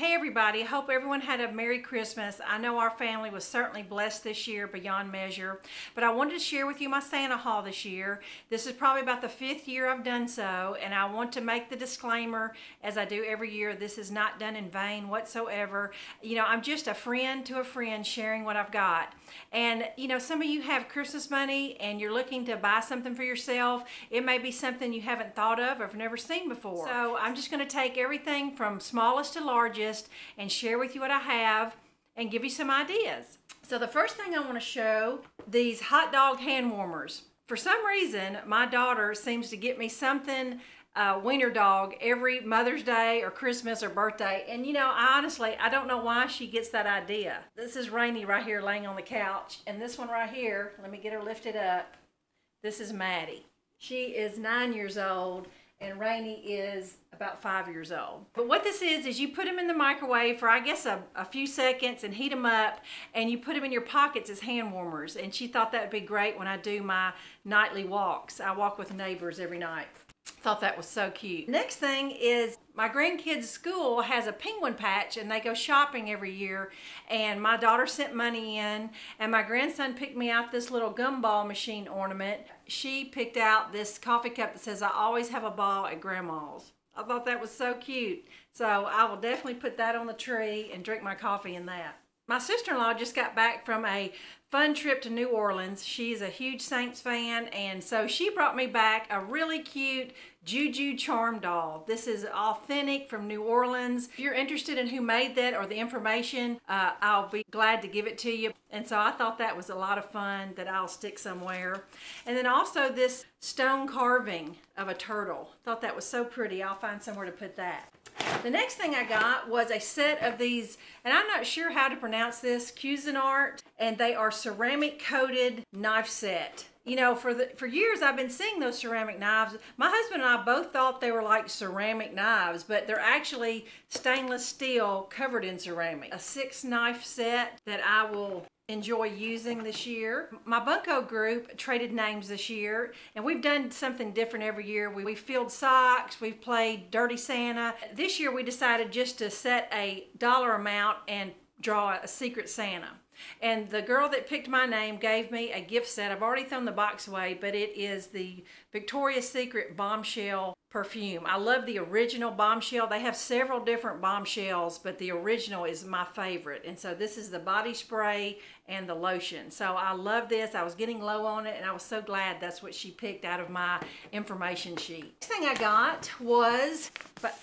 Hey everybody, I hope everyone had a Merry Christmas. I know our family was certainly blessed this year beyond measure, but I wanted to share with you my Santa haul this year. This is probably about the 5th year I've done so, and I want to make the disclaimer, as I do every year, this is not done in vain whatsoever. You know, I'm just a friend to a friend sharing what I've got. And you know, some of you have Christmas money and you're looking to buy something for yourself. It may be something you haven't thought of or have never seen before. So I'm just going to take everything from smallest to largest and share with you what I have and give you some ideas. So the first thing I want to show, these hot dog hand warmers. For some reason, my daughter seems to get me something wiener dog every Mother's Day or Christmas or birthday. And you know, I don't know why she gets that idea. This is Rainey right here laying on the couch. And this one right here, let me get her lifted up. This is Maddie. She is 9 years old. And Rainey is about 5 years old. But what this is you put them in the microwave for I guess a few seconds and heat them up, and you put them in your pockets as hand warmers. And she thought that would be great when I do my nightly walks. I walk with neighbors every night. Thought that was so cute. Next thing is my grandkids' school has a penguin patch and they go shopping every year, and my daughter sent money in and my grandson picked me out this little gumball machine ornament. She picked out this coffee cup that says, "I always have a ball at Grandma's." I thought that was so cute. So I will definitely put that on the tree and drink my coffee in that. My sister-in-law just got back from a fun trip to New Orleans. She's a huge Saints fan, and so she brought me back a really cute Juju charm doll. This is authentic from New Orleans. If you're interested in who made that or the information, I'll be glad to give it to you. And so I thought that was a lot of fun that I'll stick somewhere. And then also this stone carving of a turtle. Thought that was so pretty. I'll find somewhere to put that. The next thing I got was a set of these, and I'm not sure how to pronounce this, Cuisinart, and they are ceramic coated knife set. You know, for years I've been seeing those ceramic knives. My husband and I both thought they were like ceramic knives, but they're actually stainless steel covered in ceramic. A 6-knife set that I will enjoy using this year. My Bunko group traded names this year, and we've done something different every year. We filled socks, we've played Dirty Santa. This year we decided just to set a dollar amount and draw a Secret Santa. And the girl that picked my name gave me a gift set. I've already thrown the box away, but it is the Victoria's Secret Bombshell perfume. I love the original Bombshell. They have several different Bombshells, but the original is my favorite. And so this is the body spray and the lotion. So I love this. I was getting low on it, and I was so glad that's what she picked out of my information sheet. Next thing I got was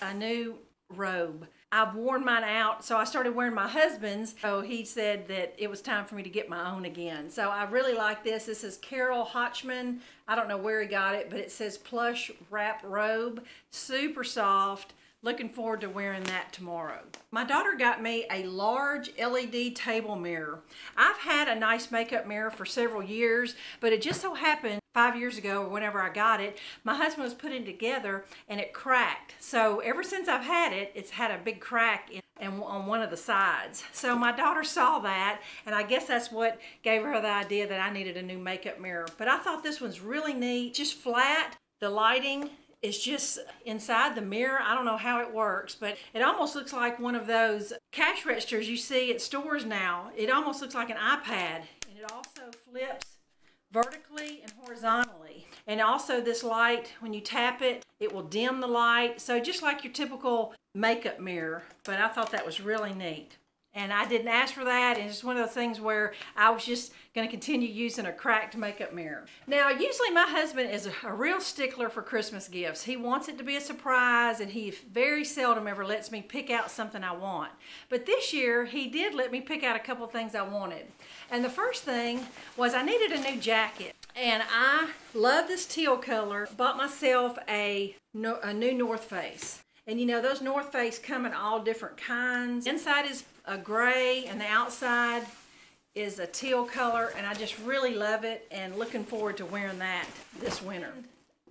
a new robe. I've worn mine out, so I started wearing my husband's. So he said that it was time for me to get my own again. So I really like this. This is Carol Hochman. I don't know where he got it, but it says Plush Wrap Robe. Super soft. Looking forward to wearing that tomorrow. My daughter got me a large LED table mirror. I've had a nice makeup mirror for several years, but it just so happened 5 years ago, or whenever I got it, my husband was putting it together and it cracked. So ever since I've had it, it's had a big crack on one of the sides. So my daughter saw that, and I guess that's what gave her the idea that I needed a new makeup mirror. But I thought this one's really neat, just flat. The lighting is just inside the mirror. I don't know how it works, but it almost looks like one of those cash registers you see at stores now. It almost looks like an iPad, and it also flips vertically and horizontally. And also this light, when you tap it, it will dim the light. So just like your typical makeup mirror, but I thought that was really neat. And I didn't ask for that, and it's one of those things where I was just going to continue using a cracked makeup mirror. Now, usually my husband is a real stickler for Christmas gifts. He wants it to be a surprise, and he very seldom ever lets me pick out something I want. But this year, he did let me pick out a couple things I wanted. And the first thing was I needed a new jacket. And I love this teal color. Bought myself a new North Face. And you know, those North Face come in all different kinds. Inside is a gray and the outside is a teal color, and I just really love it and looking forward to wearing that this winter.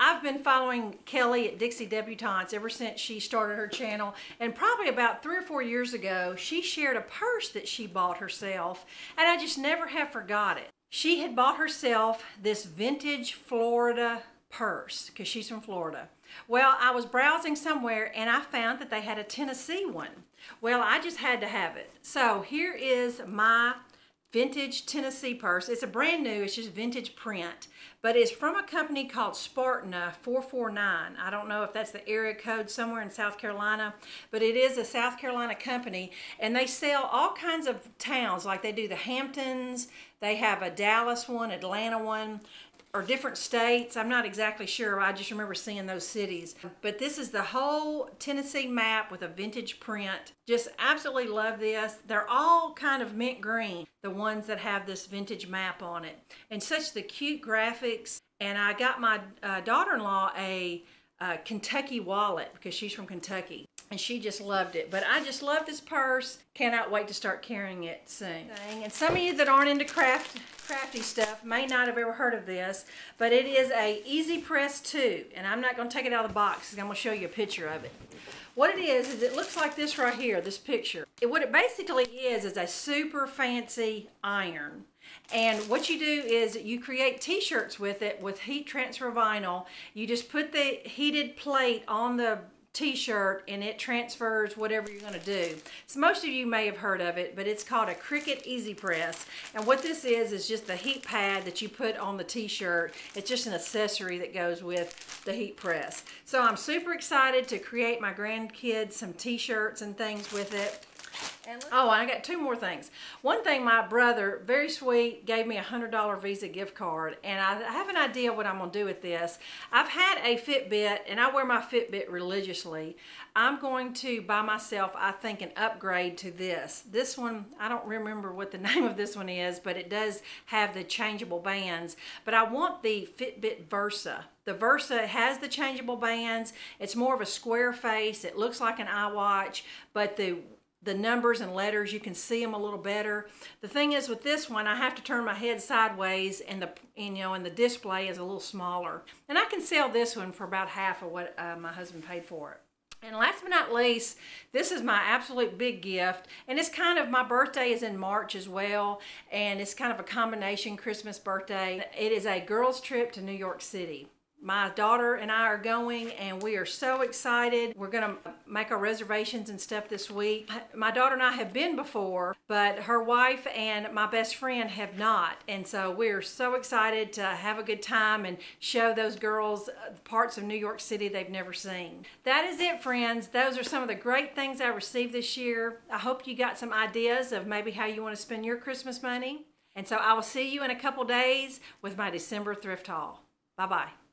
I've been following Kelly at Dixie Debutantes ever since she started her channel, and probably about 3 or 4 years ago she shared a purse that she bought herself, and I just never have forgot it. She had bought herself this vintage Florida purse, because she's from Florida, Well, I was browsing somewhere and I found that they had a Tennessee one. Well, I just had to have it. So here is my vintage Tennessee purse. It's a brand new, it's just vintage print, but it's from a company called Spartina 449. I don't know if that's the area code somewhere in South Carolina, but it is a South Carolina company, and they sell all kinds of towns, like they do the Hamptons, they have a Dallas one, Atlanta one, or different states. I'm not exactly sure. I just remember seeing those cities. But this is the whole Tennessee map with a vintage print. Just absolutely love this. They're all kind of mint green, the ones that have this vintage map on it. And such the cute graphics. And I got my daughter-in-law a Kentucky wallet because she's from Kentucky. And she just loved it. But I just love this purse. Cannot wait to start carrying it soon. And some of you that aren't into crafty stuff may not have ever heard of this, but it is a Easy Press 2. And I'm not going to take it out of the box because I'm going to show you a picture of it. What it is it looks like this right here, this picture. What it basically is a super fancy iron. And what you do is you create t-shirts with it with heat transfer vinyl. You just put the heated plate on the t-shirt and it transfers whatever you're going to do. So most of you may have heard of it, but it's called a Cricut Easy Press. And what this is just the heat pad that you put on the t-shirt. It's just an accessory that goes with the heat press. So I'm super excited to create my grandkids some t-shirts and things with it. Oh, I got two more things. One thing, my brother, very sweet, gave me a $100 Visa gift card, and I have an idea what I'm going to do with this. I've had a Fitbit, and I wear my Fitbit religiously. I'm going to buy myself, I think, an upgrade to this. This one, I don't remember what the name of this one is, but it does have the changeable bands. But I want the Fitbit Versa. The Versa has the changeable bands. It's more of a square face. It looks like an iWatch, but the numbers and letters, you can see them a little better. The thing is with this one, I have to turn my head sideways and the display is a little smaller. And I can sell this one for about half of what my husband paid for it. And last but not least, this is my absolute big gift. And it's kind of, my birthday is in March as well. And it's kind of a combination Christmas birthday. It is a girls' trip to New York City. My daughter and I are going, and we are so excited. We're going to make our reservations and stuff this week. My daughter and I have been before, but her wife and my best friend have not. And so we're so excited to have a good time and show those girls parts of New York City they've never seen. That is it, friends. Those are some of the great things I received this year. I hope you got some ideas of maybe how you want to spend your Christmas money. And so I will see you in a couple days with my December thrift haul. Bye-bye.